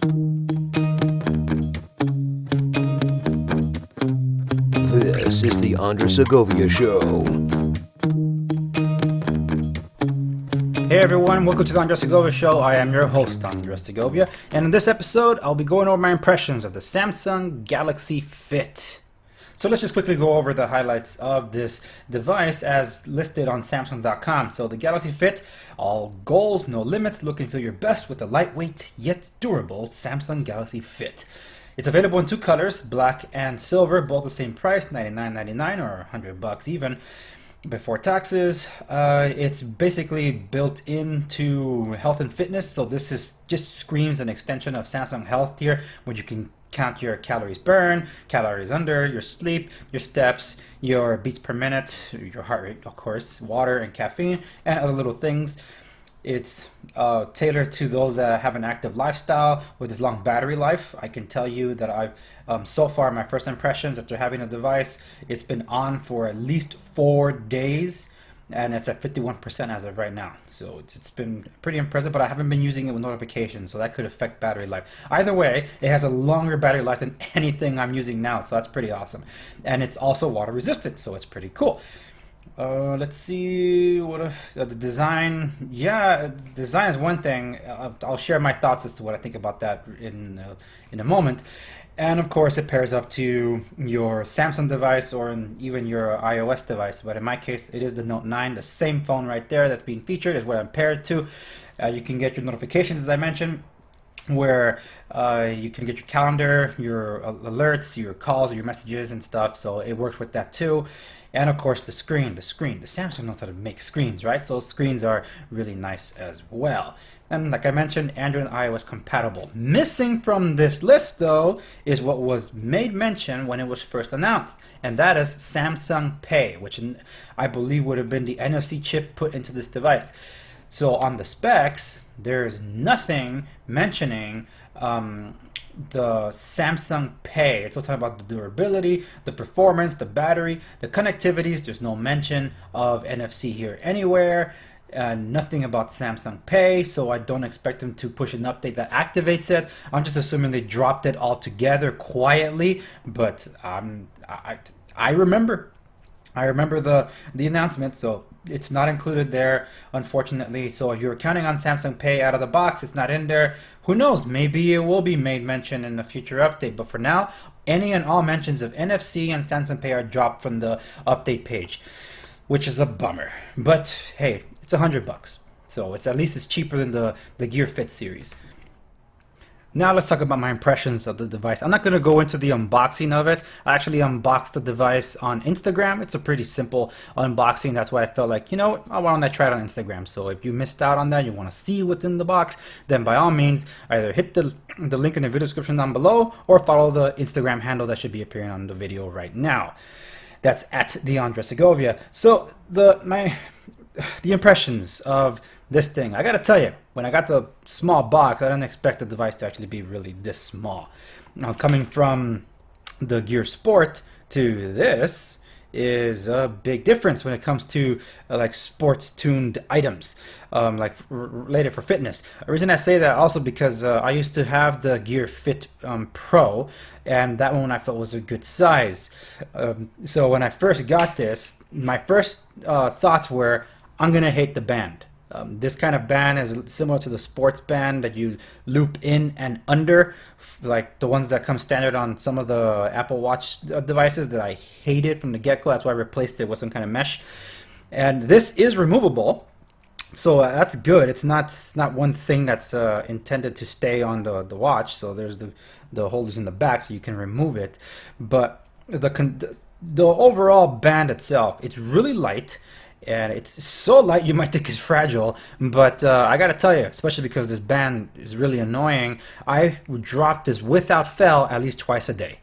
This is the Segovia Show. Hey everyone, welcome to the Segovia Show. I am your host, Segovia, and in this episode, I'll be going over my impressions of the Samsung Galaxy Fit. So let's just quickly go over the highlights of this device as listed on Samsung.com. So the Galaxy Fit, all goals, no limits, look and feel your best with the lightweight yet durable Samsung Galaxy Fit. It's available in two colors, black and silver, both the same price, $99.99 or $100 even. Before taxes. It's basically built into health and fitness, so this is just screams an extension of Samsung Health here, where you can count your calories burned, calories under, your sleep, your steps, your beats per minute, your heart rate, of course, water and caffeine, and other little things. It's tailored to those that have an active lifestyle with this long battery life. I can tell you that I've so far, my first impressions after having a device, it's been on for at least 4 days, and it's at 51% as of right now. So it's been pretty impressive, but I haven't been using it with notifications, so that could affect battery life. Either way, it has a longer battery life than anything I'm using now, so that's pretty awesome. And it's also water resistant, so it's pretty cool. Let's see what the design. Yeah, design is one thing. I'll share my thoughts as to what I think about that in a moment. And of course, it pairs up to your Samsung device or even your iOS device. But in my case, it is the Note 9, the same phone right there that's being featured is what I'm paired to. You can get your notifications, as I mentioned, where you can get your calendar, your alerts, your calls, your messages and stuff. So it works with that too. And of course the screen. The Samsung knows how to make screens, right? So screens are really nice as well. And like I mentioned, Android and iOS compatible. Missing from this list though is what was made mention when it was first announced, and that is Samsung Pay, which I believe would have been the NFC chip put into this device. So on the specs, there's nothing mentioning the Samsung Pay. It's all talking about the durability, the performance, the battery, the connectivities. There's no mention of NFC here anywhere. Nothing about Samsung Pay, so I don't expect them to push an update that activates it. I'm just assuming they dropped it altogether quietly, but I remember the announcement, so it's not included there, unfortunately. So if you're counting on Samsung Pay out of the box, it's not in there. Who knows? Maybe it will be made mention in a future update. But for now, any and all mentions of NFC and Samsung Pay are dropped from the update page, which is a bummer. But hey, it's $100, so at least it's cheaper than the Gear Fit series. Now let's talk about my impressions of the device. I'm not going to go into the unboxing of it. I actually unboxed the device on Instagram. It's a pretty simple unboxing. That's why I felt like, you know what, I want to try it on Instagram. So if you missed out on that, you want to see what's in the box, then by all means, either hit the link in the video description down below or follow the Instagram handle that should be appearing on the video right now. That's at the Segovia. So the impressions of this thing, I gotta tell you, when I got the small box, I didn't expect the device to actually be really this small. Now, coming from the Gear Sport to this is a big difference when it comes to like sports tuned items, like related for fitness. The reason I say that also because I used to have the Gear Fit Pro, and that one I felt was a good size. So when I first got this, my first thoughts were, I'm gonna hate the band. This kind of band is similar to the sports band that you loop in and under, like the ones that come standard on some of the Apple Watch devices that I hated from the get-go. That's why I replaced it with some kind of mesh. And this is removable, so that's good. It's not one thing that's intended to stay on the watch. So there's the holders in the back, so you can remove it. But the overall band itself, it's really light. And it's so light you might think it's fragile, but I gotta tell you, especially because this band is really annoying, I dropped this without fail at least twice a day,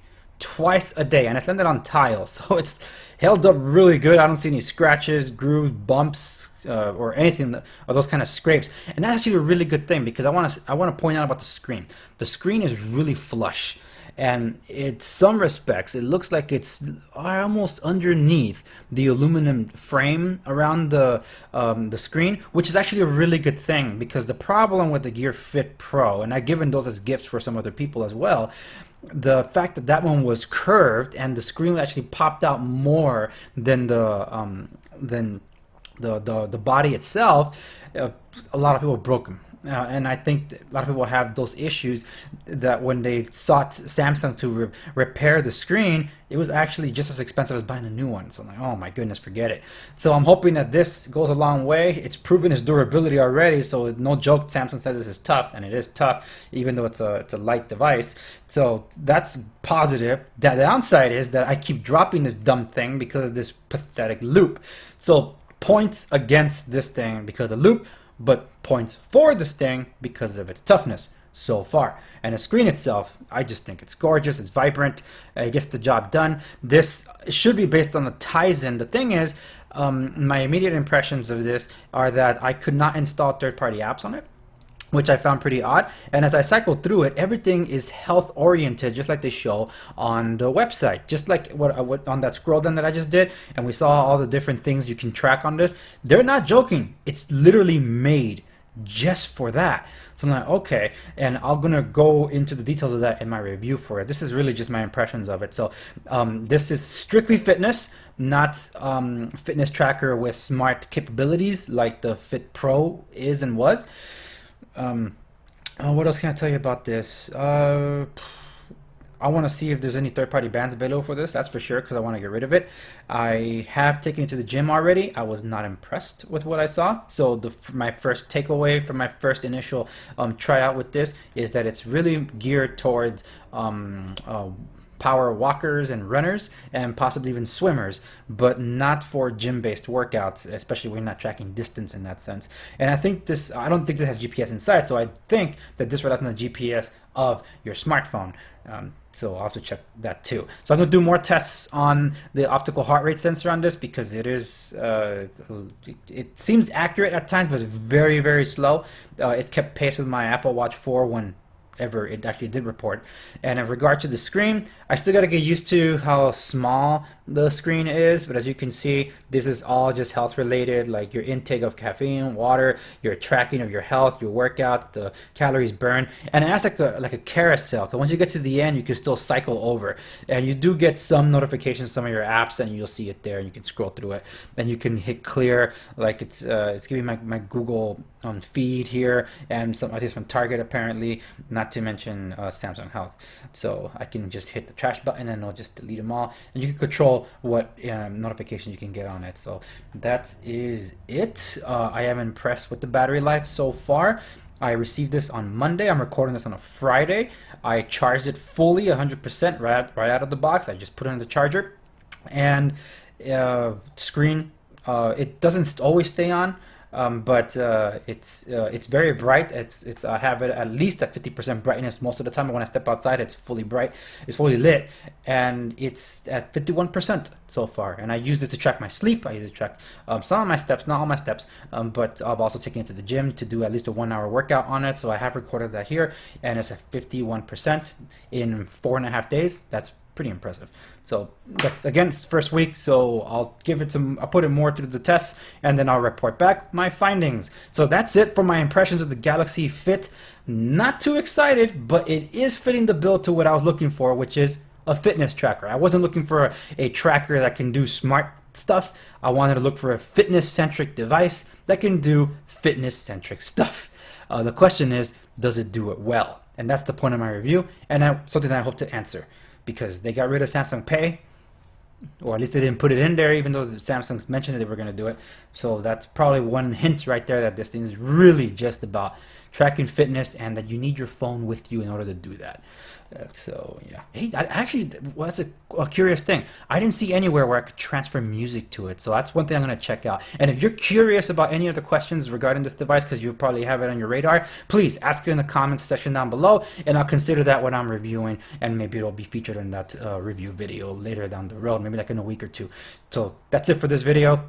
and it's landed on tile, so it's held up really good. I don't see any scratches, grooves, bumps, or anything of those kind of scrapes, and that's actually a really good thing because I want to point out about the screen. The screen is really flush. and in some respects it looks like it's almost underneath the aluminum frame around the screen, which is actually a really good thing, because the problem with the Gear Fit Pro, and I've given those as gifts for some other people as well, the fact that that one was curved and the screen actually popped out more than the body itself, a lot of people broke them. And I think a lot of people have those issues, that when they sought Samsung to repair the screen, it was actually just as expensive as buying a new one. So I'm like, oh my goodness, forget it. So I'm hoping that this goes a long way. It's proven its durability already, so no joke, Samsung said this is tough, and it is tough, even though it's a light device. So that's positive. The downside is that I keep dropping this dumb thing because of this pathetic loop. So points against this thing because of the loop, but points for this thing because of its toughness so far. And the screen itself, I just think it's gorgeous, it's vibrant, it gets the job done. This should be based on the Tizen. The thing is, my immediate impressions of this are that I could not install third-party apps on it, which I found pretty odd. And as I cycled through it, everything is health oriented, just like they show on the website, just like what on that scroll down that I just did, and we saw all the different things you can track on this. They're not joking, it's literally made just for that. So I'm like, okay, and I'm gonna go into the details of that in my review for it. This is really just my impressions of it. So this is strictly fitness, not fitness tracker with smart capabilities like the Fit Pro is and was. What else can I tell you about this? I want to see if there's any third-party bands available for this, that's for sure, because I want to get rid of it. I have taken it to the gym already. I was not impressed with what I saw. So my first takeaway from my first initial tryout with this is that it's really geared towards power walkers and runners, and possibly even swimmers, but not for gym-based workouts, especially when you're not tracking distance in that sense. And I think this, I don't think this has GPS inside, so I think that this relies on the GPS of your smartphone. So I'll have to check that too. So I'm going to do more tests on the optical heart rate sensor on this, because it is it seems accurate at times, but it's very, very slow. It kept pace with my Apple Watch 4 whenever it actually did report. And in regard to the screen, I still got to get used to how small the screen is, but as you can see, this is all just health related, like your intake of caffeine, water, your tracking of your health, your workouts, the calories burned, and it acts like a carousel, because once you get to the end, you can still cycle over, and you do get some notifications, some of your apps, and you'll see it there, and you can scroll through it, and you can hit clear, like it's giving my Google feed here, and some ideas from Target apparently, not to mention Samsung Health. So I can just hit the trash button and it'll just delete them all, and you can control what notification you can get on it. So that is it. I am impressed with the battery life so far. I received this on Monday. I'm recording this on a Friday. I charged it fully 100% right out of the box. I just put it in the charger, and screen, it doesn't always stay on, but it's very bright. I have it at least at 50% brightness most of the time. When I step outside, it's fully bright, it's fully lit, and it's at 51% so far. And I use this to track my sleep. I use it to track some of my steps, not all my steps, but I've also taken it to the gym to do at least a 1-hour workout on it. So I have recorded that here, and it's at 51% in 4.5 days. That's pretty impressive. So that's, again, it's first week, so I'll put it more through the tests, and then I'll report back my findings. So that's it for my impressions of the Galaxy Fit. Not too excited, but it is fitting the bill to what I was looking for, which is a fitness tracker. I wasn't looking for a tracker that can do smart stuff. I wanted to look for a fitness-centric device that can do fitness-centric stuff. The question is, does it do it well? And that's the point of my review, and that's something that I hope to answer, because they got rid of Samsung Pay, or at least they didn't put it in there, even though Samsung's mentioned that they were going to do it. So that's probably one hint right there that this thing is really just about tracking fitness, and that you need your phone with you in order to do that. So yeah, hey, that's a curious thing. I didn't see anywhere where I could transfer music to it, so that's one thing I'm going to check out. And if you're curious about any of the questions regarding this device, because you probably have it on your radar, please ask it in the comments section down below, and I'll consider that when I'm reviewing, and maybe it'll be featured in that review video later down the road, maybe like in a week or two. So that's it for this video.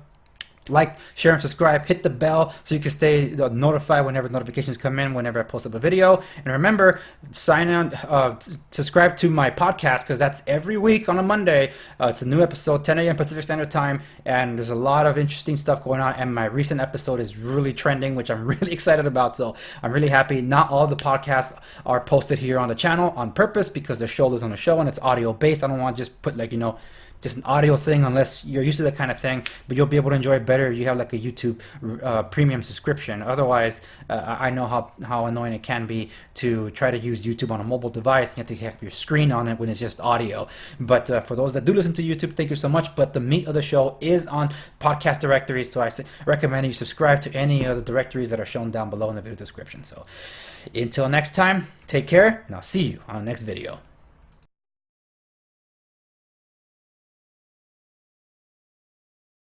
Like, share, and subscribe. Hit the bell so you can stay notified whenever notifications come in, whenever I post up a video. And remember, sign on, subscribe to my podcast, because that's every week on a Monday. It's a new episode, 10 a.m. Pacific Standard Time, and there's a lot of interesting stuff going on. And my recent episode is really trending, which I'm really excited about. So I'm really happy. Not all the podcasts are posted here on the channel on purpose, because they're shoulders on the show and it's audio based. I don't want to just put just an audio thing unless you're used to that kind of thing, but you'll be able to enjoy it better if you have like a YouTube premium subscription. Otherwise, I know how annoying it can be to try to use YouTube on a mobile device. You have to have your screen on it when it's just audio. But for those that do listen to YouTube, thank you so much. But the meat of the show is on podcast directories, so I recommend you subscribe to any of the directories that are shown down below in the video description. So until next time, take care, and I'll see you on the next video.